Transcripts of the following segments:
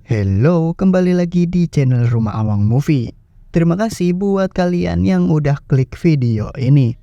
Hello, kembali lagi di channel Rumah Awang Movie. Terima kasih buat kalian yang udah klik video ini.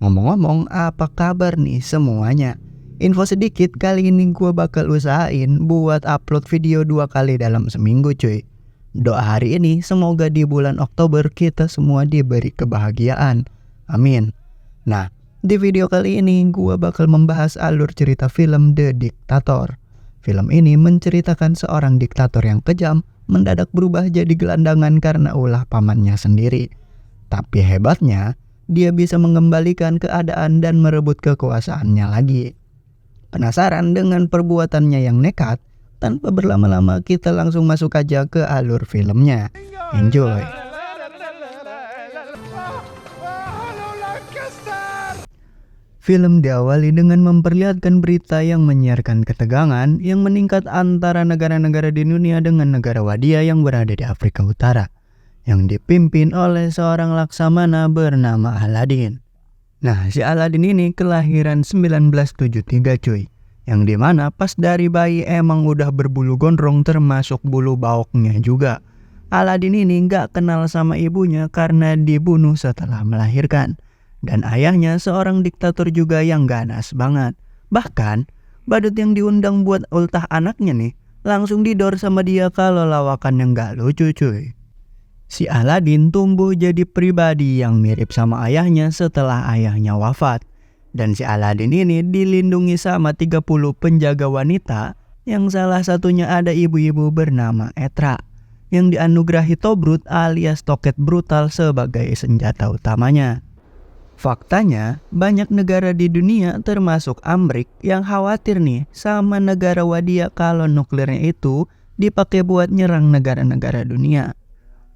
Ngomong-ngomong, apa kabar nih semuanya? Info sedikit, kali ini gua bakal usahain buat upload video 2 kali dalam seminggu cuy. Doa hari ini semoga di bulan Oktober kita semua diberi kebahagiaan. Amin. Nah, di video kali ini gua bakal membahas alur cerita film The Dictator. Film ini menceritakan seorang diktator yang kejam mendadak berubah jadi gelandangan karena ulah pamannya sendiri. Tapi hebatnya, dia bisa mengembalikan keadaan dan merebut kekuasaannya lagi. Penasaran dengan perbuatannya yang nekat? Tanpa berlama-lama kita langsung masuk aja ke alur filmnya. Enjoy! Film diawali dengan memperlihatkan berita yang menyiarkan ketegangan yang meningkat antara negara-negara di dunia dengan negara wadia yang berada di Afrika Utara, yang dipimpin oleh seorang laksamana bernama Aladin. Nah, si Aladin ini kelahiran 1973 cuy, yang dimana pas dari bayi emang udah berbulu gondrong termasuk bulu baoknya juga. Aladin ini gak kenal sama ibunya karena dibunuh setelah melahirkan. Dan ayahnya seorang diktator juga yang ganas banget. Bahkan, badut yang diundang buat ultah anaknya nih, langsung didor sama dia kalau lawakan yang gak lucu cuy. Si Aladin tumbuh jadi pribadi yang mirip sama ayahnya setelah ayahnya wafat. Dan si Aladin ini dilindungi sama 30 penjaga wanita, yang salah satunya ada ibu-ibu bernama Etra, yang dianugerahi Tobrut alias toket brutal sebagai senjata utamanya. Faktanya, banyak negara di dunia termasuk Amrik yang khawatir nih sama negara wadia kalau nuklirnya itu dipakai buat nyerang negara-negara dunia.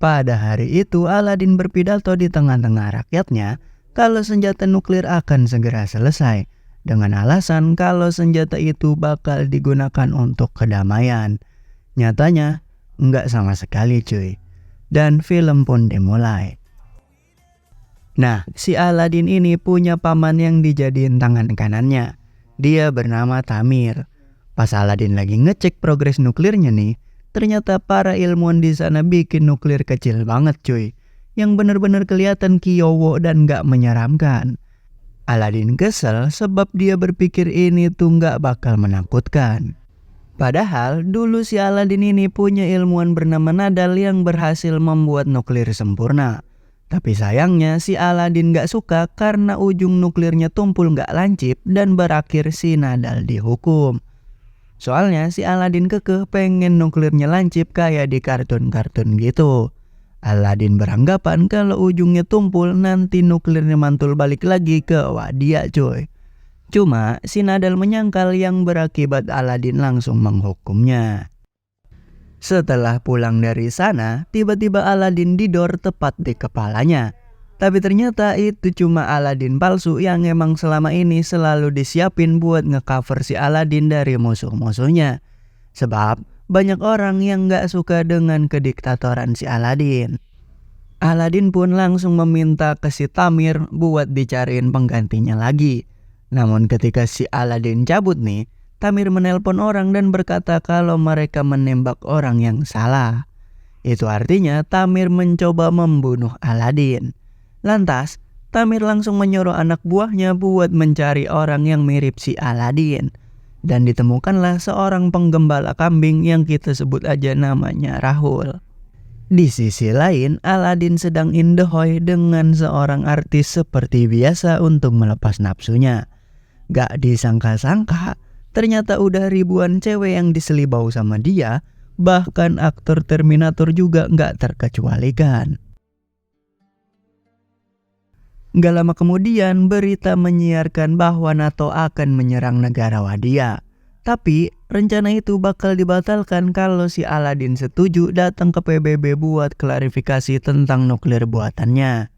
Pada hari itu, Aladin berpidato di tengah-tengah rakyatnya kalau senjata nuklir akan segera selesai, dengan alasan kalau senjata itu bakal digunakan untuk kedamaian. Nyatanya, nggak sama sekali cuy. Dan film pun dimulai. Nah, si Aladin ini punya paman yang dijadiin tangan kanannya. Dia bernama Tamir. Pas Aladin lagi ngecek progres nuklirnya nih, ternyata para ilmuwan di sana bikin nuklir kecil banget cuy, yang bener-bener kelihatan kiyowo dan gak menyeramkan. Aladin kesel sebab dia berpikir ini tuh gak bakal menakutkan. Padahal dulu si Aladin ini punya ilmuwan bernama Nadal yang berhasil membuat nuklir sempurna. Tapi sayangnya si Aladin gak suka karena ujung nuklirnya tumpul gak lancip dan berakhir si Nadal dihukum. Soalnya si Aladin kekeh pengen nuklirnya lancip kayak di kartun-kartun gitu. Aladin beranggapan kalau ujungnya tumpul nanti nuklirnya mantul balik lagi ke wadia cuy. Cuma si Nadal menyangkal yang berakibat Aladin langsung menghukumnya. Setelah pulang dari sana, tiba-tiba Aladin didor tepat di kepalanya. Tapi ternyata itu cuma Aladin palsu yang emang selama ini selalu disiapin buat ngecover si Aladin dari musuh-musuhnya. Sebab banyak orang yang gak suka dengan kediktatoran si Aladin. Aladin pun langsung meminta ke si Tamir buat dicariin penggantinya lagi. Namun ketika si Aladin cabut nih, Tamir menelpon orang dan berkata kalau mereka menembak orang yang salah. Itu artinya Tamir mencoba membunuh Aladin. Lantas, Tamir langsung menyuruh anak buahnya buat mencari orang yang mirip si Aladin. Dan ditemukanlah seorang penggembala kambing yang kita sebut aja namanya Rahul. Di sisi lain, Aladin sedang indehoy dengan seorang artis seperti biasa untuk melepas nafsunya. Gak disangka-sangka, ternyata udah ribuan cewek yang diselibau sama dia, bahkan aktor Terminator juga gak terkecualikan. Gak lama kemudian berita menyiarkan bahwa NATO akan menyerang negara wadia. Tapi rencana itu bakal dibatalkan kalau si Aladin setuju datang ke PBB buat klarifikasi tentang nuklir buatannya.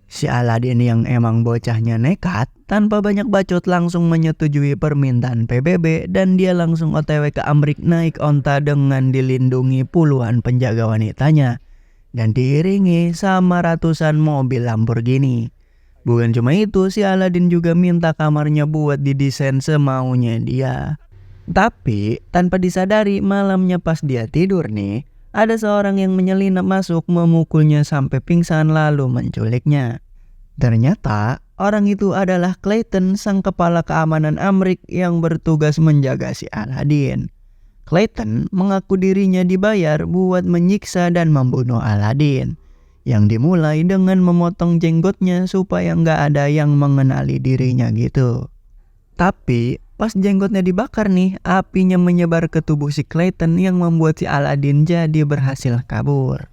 Si Aladin yang emang bocahnya nekat, tanpa banyak bacot langsung menyetujui permintaan PBB dan dia langsung OTW ke Amrik naik onta dengan dilindungi puluhan penjaga wanitanya dan diiringi sama ratusan mobil Lamborghini. Bukan cuma itu, si Aladin juga minta kamarnya buat didesain semaunya dia. Tapi tanpa disadari malamnya pas dia tidur nih, ada seorang yang menyelinap masuk memukulnya sampai pingsan lalu menculiknya. Ternyata orang itu adalah Clayton, sang kepala keamanan Amrik yang bertugas menjaga si Aladin. Clayton mengaku dirinya dibayar buat menyiksa dan membunuh Aladin, yang dimulai dengan memotong jenggotnya supaya nggak ada yang mengenali dirinya gitu. Tapi pas jenggotnya dibakar nih, apinya menyebar ke tubuh si Clayton yang membuat si Aladin jadi berhasil kabur.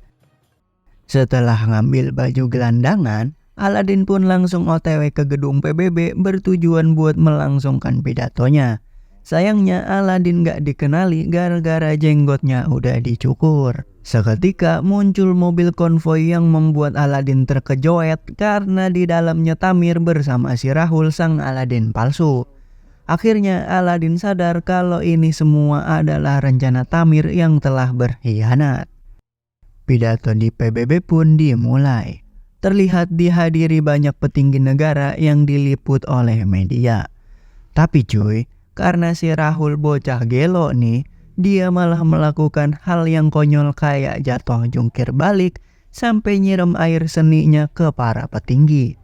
Setelah ngambil baju gelandangan, Aladin pun langsung OTW ke gedung PBB bertujuan buat melangsungkan pidatonya. Sayangnya Aladin gak dikenali gara-gara jenggotnya udah dicukur. Seketika muncul mobil konvoi yang membuat Aladin terkejoet karena di dalamnya Tamir bersama si Rahul, sang Aladin palsu. Akhirnya Aladin sadar kalau ini semua adalah rencana Tamir yang telah berkhianat. Pidato di PBB pun dimulai. Terlihat dihadiri banyak petinggi negara yang diliput oleh media. Tapi cuy, karena si Rahul bocah gelo nih, dia malah melakukan hal yang konyol kayak jatuh jungkir balik sampai nyiram air seninya ke para petinggi.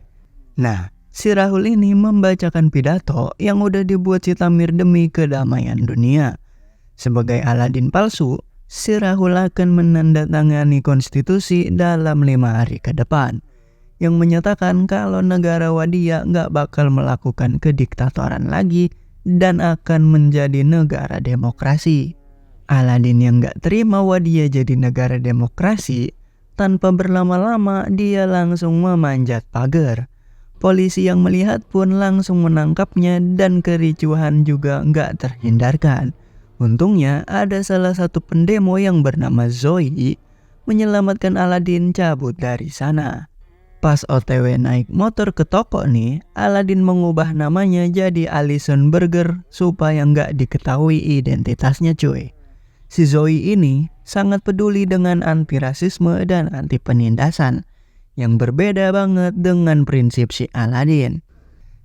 Nah, si Rahul ini membacakan pidato yang udah dibuat si Tamir demi kedamaian dunia. Sebagai Aladin palsu, si Rahul akan menandatangani konstitusi dalam 5 hari ke depan, yang menyatakan kalau negara Wadia nggak bakal melakukan kediktatoran lagi dan akan menjadi negara demokrasi. Aladin yang nggak terima Wadia jadi negara demokrasi, tanpa berlama-lama dia langsung memanjat pagar. Polisi yang melihat pun langsung menangkapnya dan kericuhan juga nggak terhindarkan. Untungnya ada salah satu pendemo yang bernama Zoe menyelamatkan Aladin cabut dari sana. Pas OTW naik motor ke toko nih, Aladin mengubah namanya jadi Alison Burger supaya nggak diketahui identitasnya cuy. Si Zoe ini sangat peduli dengan anti rasisme dan anti penindasan, yang berbeda banget dengan prinsip si Aladin.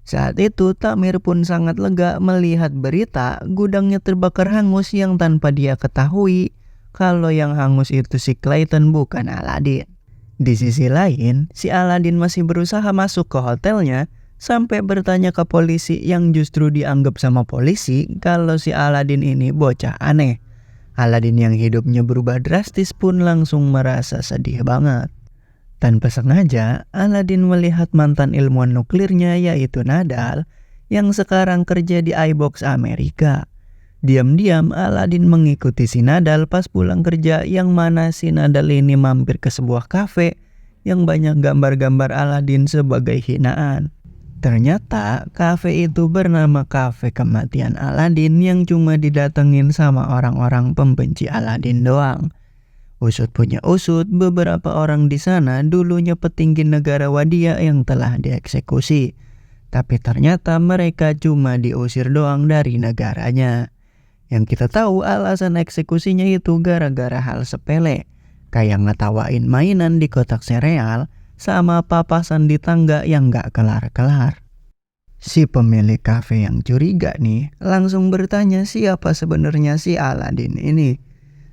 Saat itu Tamir pun sangat lega melihat berita gudangnya terbakar hangus yang tanpa dia ketahui kalau yang hangus itu si Clayton bukan Aladin. Di sisi lain, si Aladin masih berusaha masuk ke hotelnya sampai bertanya ke polisi yang justru dianggap sama polisi kalau si Aladin ini bocah aneh. Aladin yang hidupnya berubah drastis pun langsung merasa sedih banget. Tanpa sengaja, Aladin melihat mantan ilmuwan nuklirnya yaitu Nadal yang sekarang kerja di iBox Amerika. Diam-diam Aladin mengikuti si Nadal pas pulang kerja, yang mana si Nadal ini mampir ke sebuah kafe yang banyak gambar-gambar Aladin sebagai hinaan. Ternyata kafe itu bernama Kafe Kematian Aladin yang cuma didatengin sama orang-orang pembenci Aladin doang. Usut punya usut, beberapa orang di sana dulunya petinggi negara Wadia yang telah dieksekusi. Tapi ternyata mereka cuma diusir doang dari negaranya. Yang kita tahu alasan eksekusinya itu gara-gara hal sepele, kayak ngetawain mainan di kotak sereal sama papasan di tangga yang gak kelar-kelar. Si pemilik kafe yang curiga nih langsung bertanya siapa sebenarnya si Aladin ini.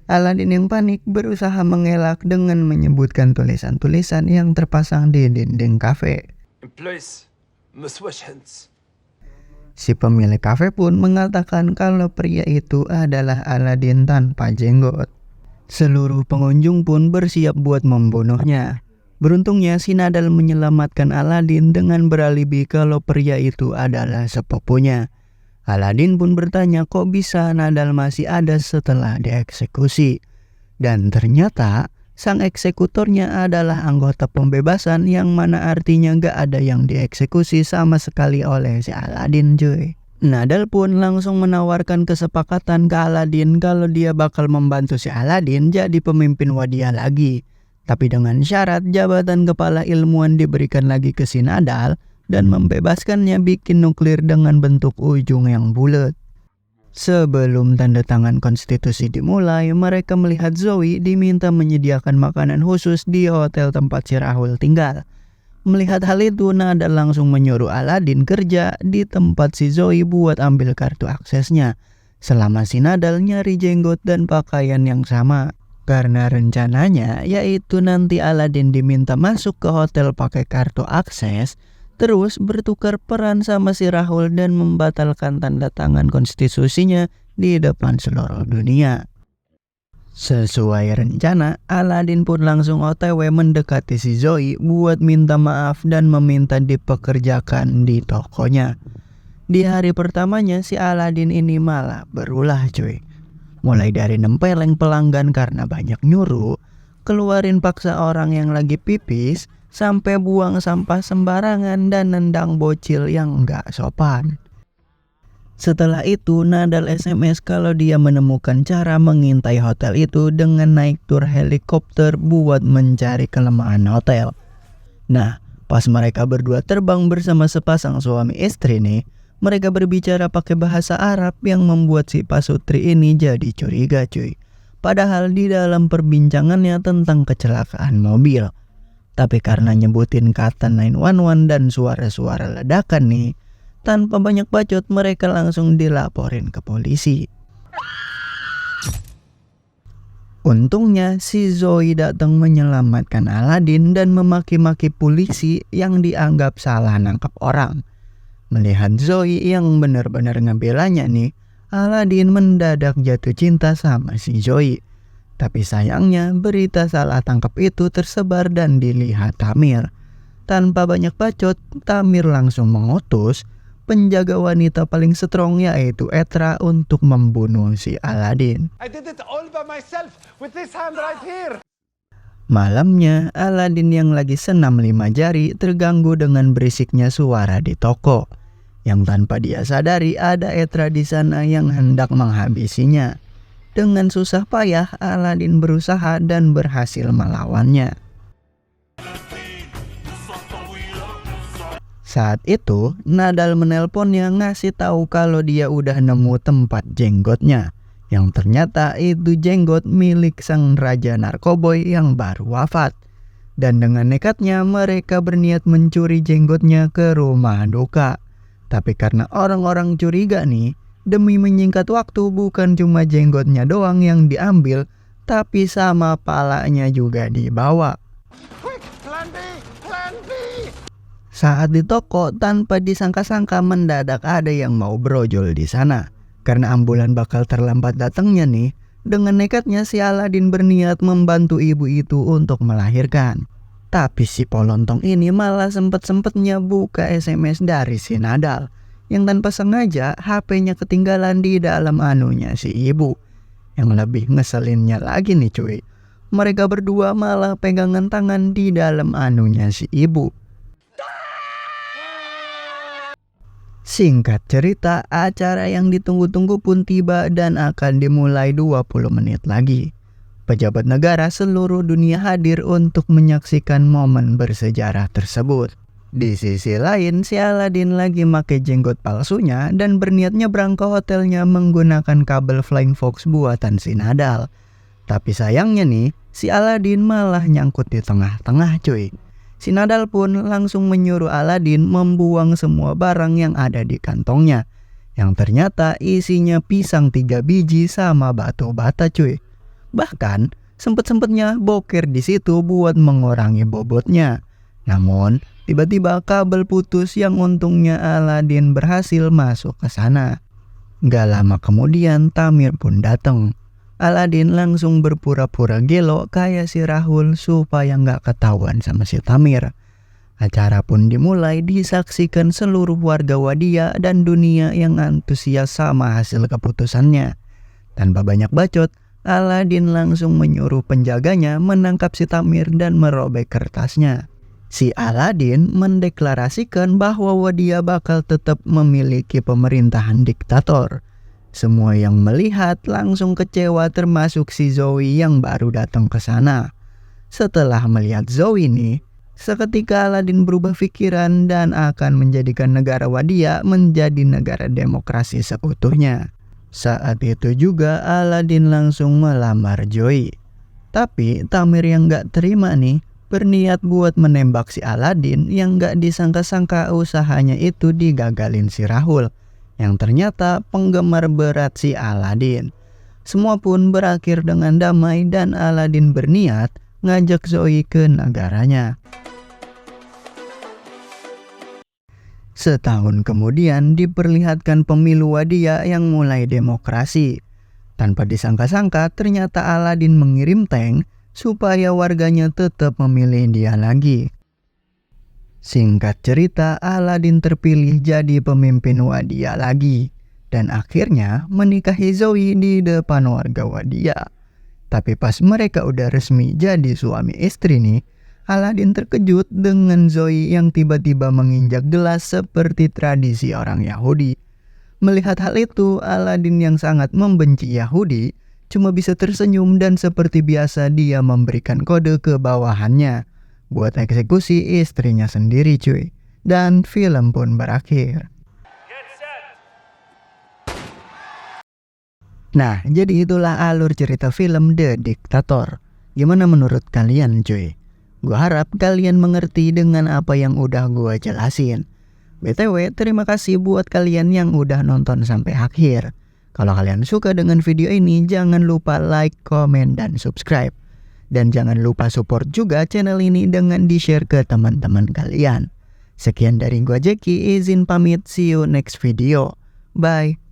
Aladin yang panik berusaha mengelak dengan menyebutkan tulisan-tulisan yang terpasang di dinding kafe. Si pemilik kafe pun mengatakan kalau pria itu adalah Aladin tanpa jenggot. Seluruh pengunjung pun bersiap buat membunuhnya. Beruntungnya si Nadal menyelamatkan Aladin dengan beralibi kalau pria itu adalah sepupunya. Aladin pun bertanya kok bisa Nadal masih ada setelah dieksekusi. Dan ternyata sang eksekutornya adalah anggota pembebasan, yang mana artinya gak ada yang dieksekusi sama sekali oleh si Aladin cuy. Nadal pun langsung menawarkan kesepakatan ke Aladin kalau dia bakal membantu si Aladin jadi pemimpin Wadia lagi. Tapi dengan syarat jabatan kepala ilmuwan diberikan lagi ke si Nadal dan membebaskannya bikin nuklir dengan bentuk ujung yang bulat. Sebelum tanda tangan konstitusi dimulai, mereka melihat Zoe diminta menyediakan makanan khusus di hotel tempat si Rahul tinggal. Melihat hal itu, Nadal langsung menyuruh Aladin kerja di tempat si Zoe buat ambil kartu aksesnya. selama si Nadal nyari jenggot dan pakaian yang sama. Karena rencananya yaitu nanti Aladin diminta masuk ke hotel pakai kartu akses, terus bertukar peran sama si Rahul dan membatalkan tanda tangan konstitusinya di depan seluruh dunia. Sesuai rencana, Aladin pun langsung OTW mendekati si Zoe buat minta maaf dan meminta dipekerjakan di tokonya. Di hari pertamanya si Aladin ini malah berulah cuy. Mulai dari nempeleng pelanggan karena banyak nyuruh, keluarin paksa orang yang lagi pipis, sampai buang sampah sembarangan dan nendang bocil yang nggak sopan. Setelah itu Nadal SMS kalau dia menemukan cara mengintai hotel itu dengan naik tur helikopter buat mencari kelemahan hotel. Nah, pas mereka berdua terbang bersama sepasang suami istri nih, mereka berbicara pakai bahasa Arab yang membuat si pasutri ini jadi curiga cuy. Padahal di dalam perbincangannya tentang kecelakaan mobil. Tapi karena nyebutin kata 911 dan suara-suara ledakan nih, tanpa banyak bacot mereka langsung dilaporin ke polisi. Untungnya si Zoe datang menyelamatkan Aladin dan memaki-maki polisi yang dianggap salah nangkap orang. Melihat Zoe yang benar-benar ngebelanya nih, Aladin mendadak jatuh cinta sama si Zoe. Tapi sayangnya berita salah tangkap itu tersebar dan dilihat Tamir. Tanpa banyak bacot, Tamir langsung mengutus penjaga wanita paling strong yaitu Etra untuk membunuh si Aladin. I did it all by myself with this hand right here. Malamnya, Aladin yang lagi senam 5 jari terganggu dengan berisiknya suara di toko. Yang tanpa dia sadari ada Etra di sana yang hendak menghabisinya. Dengan susah payah, Aladin berusaha dan berhasil melawannya. Saat itu, Nadal menelponnya ngasih tahu kalau dia udah nemu tempat jenggotnya. Yang ternyata itu jenggot milik sang raja narkoboy yang baru wafat. Dan dengan nekatnya mereka berniat mencuri jenggotnya ke rumah duka. Tapi karena orang-orang curiga nih, demi menyingkat waktu bukan cuma jenggotnya doang yang diambil, tapi sama palanya juga dibawa. Quick, plan B, plan B. Saat di toko, tanpa disangka-sangka mendadak ada yang mau brojol di sana. Karena ambulan bakal terlambat datangnya nih, dengan nekatnya si Aladin berniat membantu ibu itu untuk melahirkan. Tapi si Polontong ini malah sempet-sempetnya buka SMS dari si Nadal. Yang tanpa sengaja HP-nya ketinggalan di dalam anunya si ibu. Yang lebih ngeselinnya lagi nih cuy, mereka berdua malah pegangan tangan di dalam anunya si ibu. Singkat cerita, acara yang ditunggu-tunggu pun tiba dan akan dimulai 20 menit lagi. Pejabat negara seluruh dunia hadir untuk menyaksikan momen bersejarah tersebut. Di sisi lain, si Aladin lagi pakai jenggot palsunya dan berniat nyebrang ke hotelnya menggunakan kabel Flying Fox buatan si Nadal. Tapi sayangnya nih, si Aladin malah nyangkut di tengah-tengah cuy. Si Nadal pun langsung menyuruh Aladin membuang semua barang yang ada di kantongnya. Yang ternyata isinya pisang 3 biji sama batu bata cuy. Bahkan sempet-sempetnya boker di situ buat mengurangi bobotnya. Namun tiba-tiba kabel putus yang untungnya Aladin berhasil masuk ke sana. Gak lama kemudian Tamir pun datang. Aladin langsung berpura-pura gelo kayak si Rahul supaya gak ketahuan sama si Tamir. Acara pun dimulai disaksikan seluruh warga Wadia dan dunia yang antusias sama hasil keputusannya. Tanpa banyak bacot, Aladin langsung menyuruh penjaganya menangkap si Tamir dan merobek kertasnya. Si Aladin mendeklarasikan bahwa Wadia bakal tetap memiliki pemerintahan diktator. Semua yang melihat langsung kecewa termasuk si Zoe yang baru datang ke sana. Setelah melihat Zoe nih, seketika Aladin berubah pikiran dan akan menjadikan negara Wadia menjadi negara demokrasi seutuhnya. Saat itu juga Aladin langsung melamar Zoe. Tapi Tamir yang gak terima nih, berniat buat menembak si Aladin yang gak disangka-sangka usahanya itu digagalin si Rahul. yang ternyata penggemar berat si Aladin. Semua pun berakhir dengan damai dan Aladin berniat ngajak Zoe ke negaranya. Setahun kemudian diperlihatkan pemilu Wadia yang mulai demokrasi. Tanpa disangka-sangka ternyata Aladin mengirim tank supaya warganya tetap memilih dia lagi. Singkat cerita, Aladin terpilih jadi pemimpin Wadia lagi dan akhirnya menikahi Zoe di depan warga Wadia. Tapi pas mereka udah resmi jadi suami istri nih, Aladin terkejut dengan Zoe yang tiba-tiba menginjak gelas seperti tradisi orang Yahudi. Melihat hal itu, Aladin yang sangat membenci Yahudi cuma bisa tersenyum dan seperti biasa dia memberikan kode ke bawahannya buat eksekusi istrinya sendiri cuy. Dan film pun berakhir. Nah, jadi itulah alur cerita film The Dictator. Gimana menurut kalian cuy? Gua harap kalian mengerti dengan apa yang udah gua jelasin. BTW, terima kasih buat kalian yang udah nonton sampai akhir. Kalau kalian suka dengan video ini, jangan lupa like, komen, dan subscribe. Dan jangan lupa support juga channel ini dengan di-share ke teman-teman kalian. Sekian dari gua Jeki, izin pamit, see you next video. Bye.